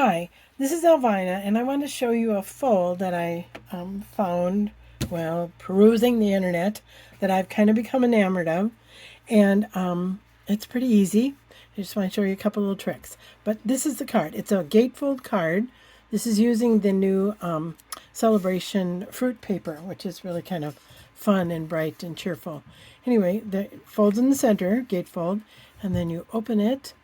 Hi, this is Elvina, and I want to show you a fold that I found while perusing the internet that I've kind of become enamored of. And it's pretty easy. I just want to show you a couple little tricks. But this is the card. It's a gatefold card. This is using the new Celebration fruit paper, which is really kind of fun and bright and cheerful. Anyway, the folds in the center, gatefold, and then you open it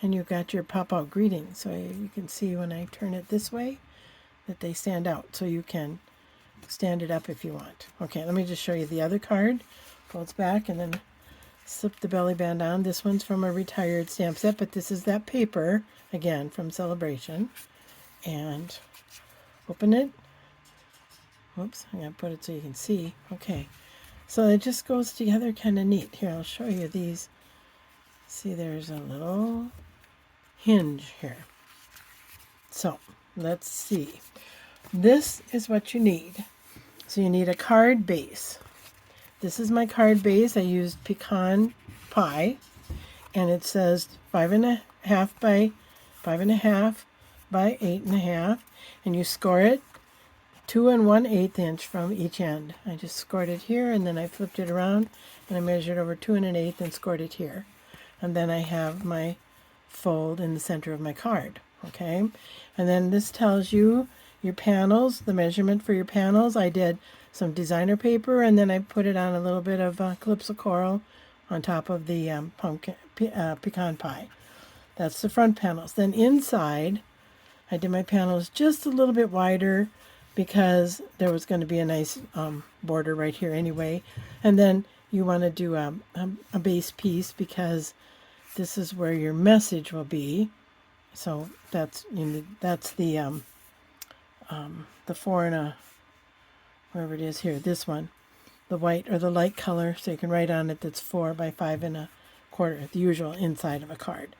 and you've got your pop-out greeting. So you can see when I turn it this way that they stand out. So you can stand it up if you want. Okay, let me just show you the other card. Folds back and then slip the belly band on. This one's from a retired stamp set, but this is that paper, again, from Celebration. And open it. Whoops, I'm going to put it so you can see. Okay, so it just goes together kind of neat. Here, I'll show you these. See, there's a little hinge here. So let's see. This is what you need. So you need a card base. This is my card base. I used pecan pie, and it says 5.5 by 5.5 by 8.5, and you score it 2 1/8 inch from each end. I just scored it here, and then I flipped it around, and I measured over 2 1/8 and scored it here. And then I have my fold in the center of my card. Okay, and then this tells you your panels, the measurement for your panels. I did some designer paper, and then I put it on a little bit of Calypso coral on top of the pecan pie. That's the front panels. Then inside, I did my panels just a little bit wider because there was going to be a nice border right here anyway. And then you want to do a base piece because this is where your message will be. So that's that's the 4 and a, wherever it is here, this one, the white or the light color, so you can write on it that's 4 by 5.25, the usual inside of a card.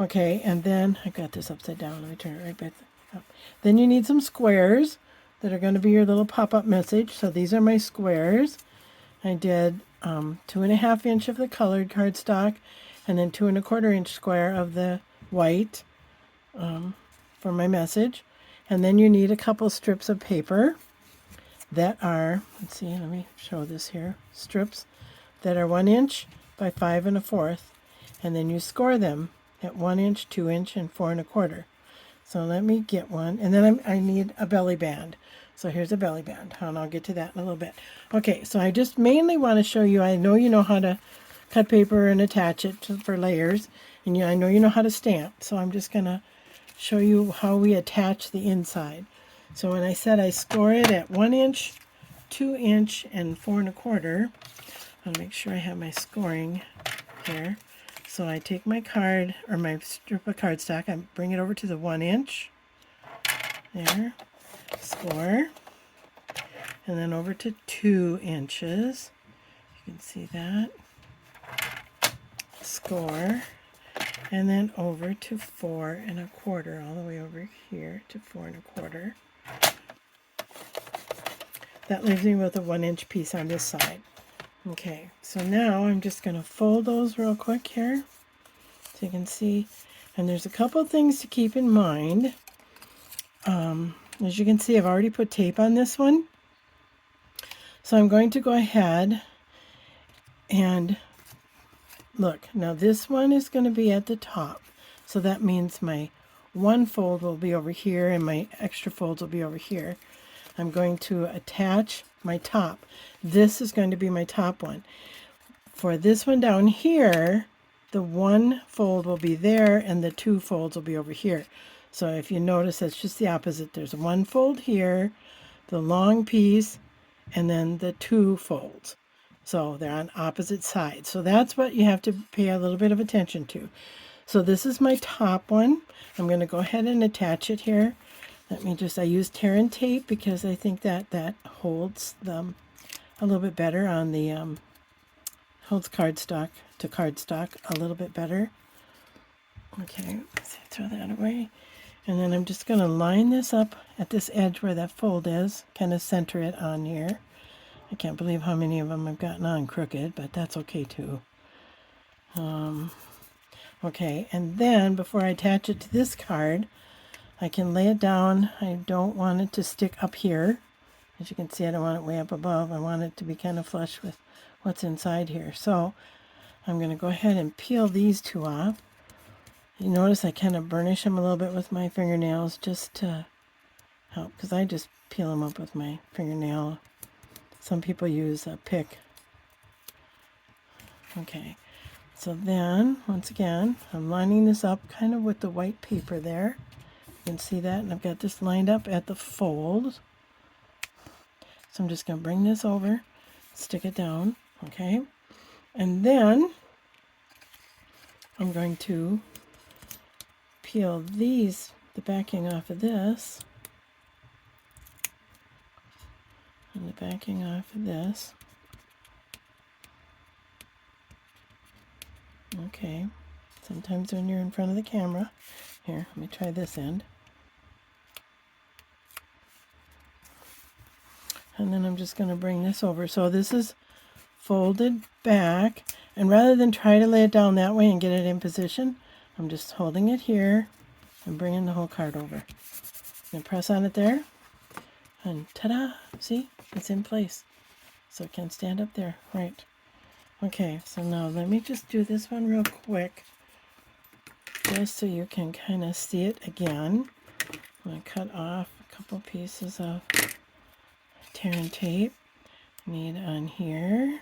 Okay, and then I got this upside down. Let me turn it right back up. Then you need some squares that are going to be your little pop-up message. So these are my squares. I did 2.5 inch of the colored cardstock, and then 2 1/4 inch square of the white for my message. And then you need a couple strips of paper that are, let's see, let me show this here, strips that are 1 inch by 5 1/4, and then you score them at 1 inch, 2 inch, and 4 1/4. So let me get one, and then I need a belly band. So here's a belly band, and I'll get to that in a little bit. Okay, so I just mainly want to show you, I know you know how to cut paper and attach it for layers, and I know you know how to stamp, so I'm just going to show you how we attach the inside. So when I said I score it at 1 inch, 2 inch, and 4 1/4, I'll make sure I have my scoring here. So I take my card, or my strip of cardstock, I bring it over to the 1 inch, there, score, and then over to 2 inches, you can see that, score, and then over to 4 1/4, all the way over here to 4 1/4. That leaves me with a 1 inch piece on this side. Okay, so now I'm just going to fold those real quick here, so you can see. And there's a couple things to keep in mind. As you can see, I've already put tape on this one. So I'm going to go ahead and look. Now this one is going to be at the top. So that means my one fold will be over here and my extra folds will be over here. I'm going to attach my top. This is going to be my top one. For this one down here, the one fold will be there and the 2 folds will be over here. So if you notice, that's just the opposite. There's one fold here, the long piece, and then the 2 folds. So they're on opposite sides. So that's what you have to pay a little bit of attention to. So this is my top one. I'm going to go ahead and attach it here. Let me just, I use tear and tape because I think that holds them a little bit better on the, holds cardstock to cardstock a little bit better. Okay, let's throw that away. And then I'm just going to line this up at this edge where that fold is, kind of center it on here. I can't believe how many of them I've gotten on crooked, but that's okay too. Okay, and then before I attach it to this card, I can lay it down. I don't want it to stick up here. As you can see, I don't want it way up above. I want it to be kind of flush with what's inside here. So I'm going to go ahead and peel these two off. You notice I kind of burnish them a little bit with my fingernails just to help, because I just peel them up with my fingernail. Some people use a pick. Okay, so then, once again, I'm lining this up kind of with the white paper there. You can see that, and I've got this lined up at the fold. So I'm just going to bring this over, stick it down, okay? And then I'm going to peel the backing off of this, and the backing off of this. Okay, sometimes when you're in front of the camera, here, let me try this end. And then I'm just going to bring this over. So this is folded back, and rather than try to lay it down that way and get it in position, I'm just holding it here and bringing the whole card over. And press on it there, and ta-da! See, it's in place. So it can stand up there, right? Okay, so now let me just do this one real quick, just so you can kind of see it again. I'm going to cut off a couple pieces of tear and tape. Need on here.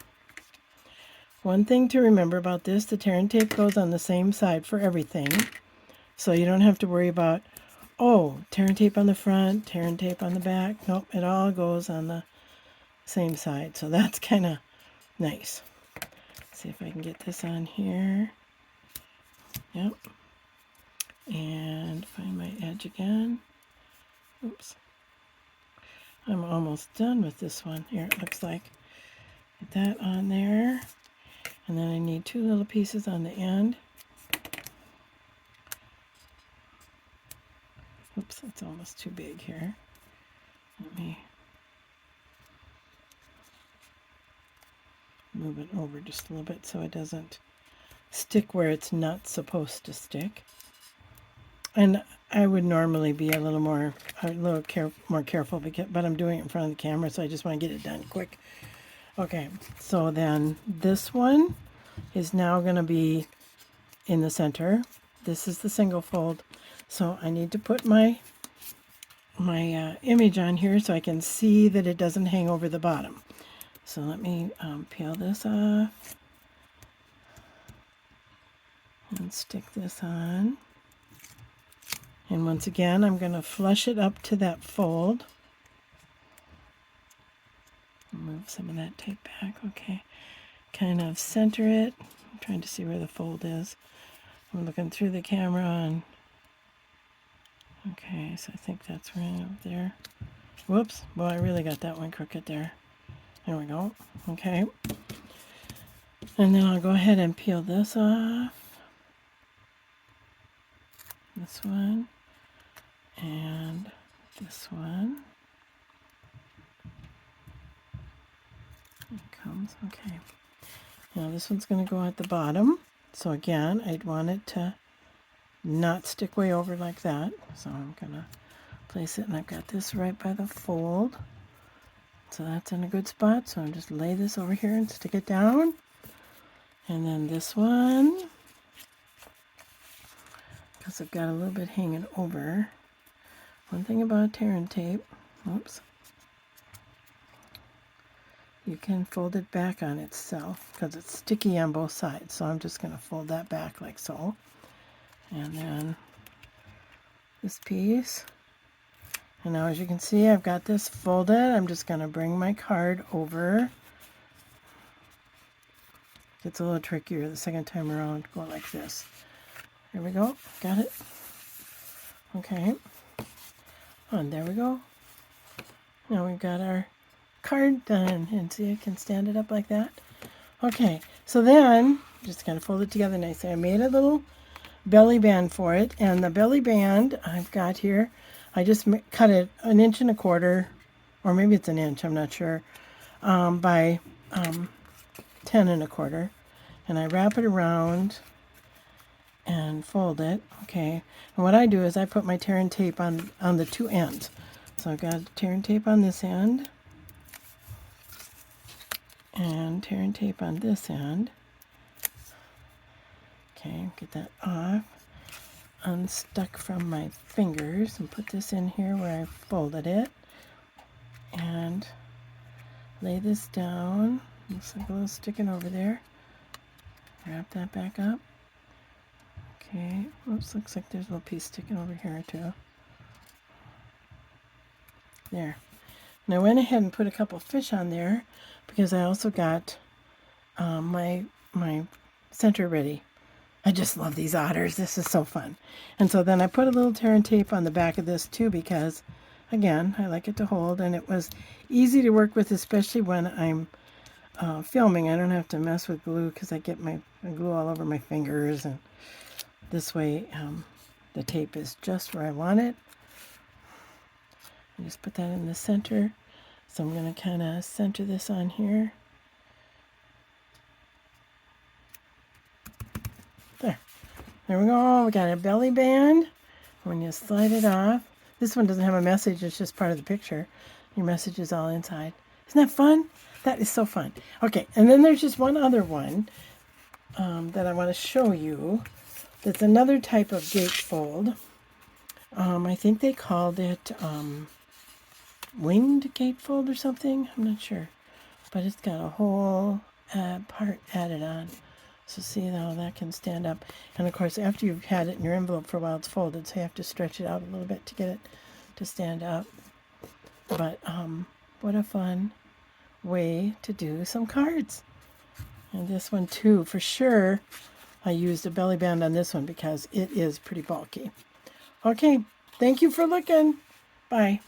One thing to remember about this, the tear and tape goes on the same side for everything. So you don't have to worry about, oh, tear and tape on the front, tear and tape on the back. Nope, it all goes on the same side. So that's kind of nice. Let's see if I can get this on here. Yep. And find my edge again. Oops. I'm almost done with this one. Here, it looks like. Get that on there. And then I need two little pieces on the end. Oops, that's almost too big here. Let me move it over just a little bit so it doesn't stick where it's not supposed to stick. And I would normally be a little more careful, but I'm doing it in front of the camera, so I just want to get it done quick. Okay, so then this one is now going to be in the center. This is the single fold, so I need to put my image on here so I can see that it doesn't hang over the bottom. So let me peel this off and stick this on. And once again, I'm going to flush it up to that fold. Move some of that tape back. Okay. Kind of center it. I'm trying to see where the fold is. I'm looking through the camera and okay, so I think that's right over there. Whoops. Well, I really got that one crooked there. There we go. Okay. And then I'll go ahead and peel this off. This one. And this one. Here it comes. Okay. Now this one's going to go at the bottom. So again, I'd want it to not stick way over like that. So I'm going to place it, and I've got this right by the fold. So that's in a good spot. So I'll just lay this over here and stick it down. And then this one, because I've got a little bit hanging over. One thing about tear and tape, oops, you can fold it back on itself because it's sticky on both sides. So I'm just going to fold that back like so. And then this piece. And now as you can see, I've got this folded. I'm just going to bring my card over. It's a little trickier the second time around. Go like this. There we go. Got it? Okay. And there we go. Now we've got our card done. And see, I can stand it up like that. Okay. So then, just kind of fold it together nicely. I made a little belly band for it. And the belly band I've got here, I just cut it 1 1/4 inch, or maybe it's 1 inch, I'm not sure, by 10 1/4. And I wrap it around, and fold it. Okay, and what I do is I put my tear and tape on the two ends. So I've got tear and tape on this end and tear and tape on this end. Okay, get that off, unstuck from my fingers, and put this in here where I folded it, and lay this down. Looks like a little sticking over there. Wrap that back up. Okay, oops, looks like there's a little piece sticking over here too. There. And I went ahead and put a couple fish on there because I also got my center ready. I just love these otters. This is so fun. And so then I put a little tear and tape on the back of this too because, again, I like it to hold, and it was easy to work with, especially when I'm filming. I don't have to mess with glue because I get my glue all over my fingers, and this way the tape is just where I want it. I just put that in the center. So I'm going to kind of center this on here. There we go. We got a belly band. When you slide it off, this one doesn't have a message. It's just part of the picture. Your message is all inside. Isn't that fun? That is so fun. Okay, and then there's just one other one that I want to show you. That's another type of gatefold. I think they called it winged gatefold or something. I'm not sure. But it's got a whole part added on. So see how that can stand up. And of course, after you've had it in your envelope for a while, it's folded. So you have to stretch it out a little bit to get it to stand up. But what a fun way to do some cards. And this one too, for sure, I used a belly band on this one because it is pretty bulky. Okay, thank you for looking. Bye.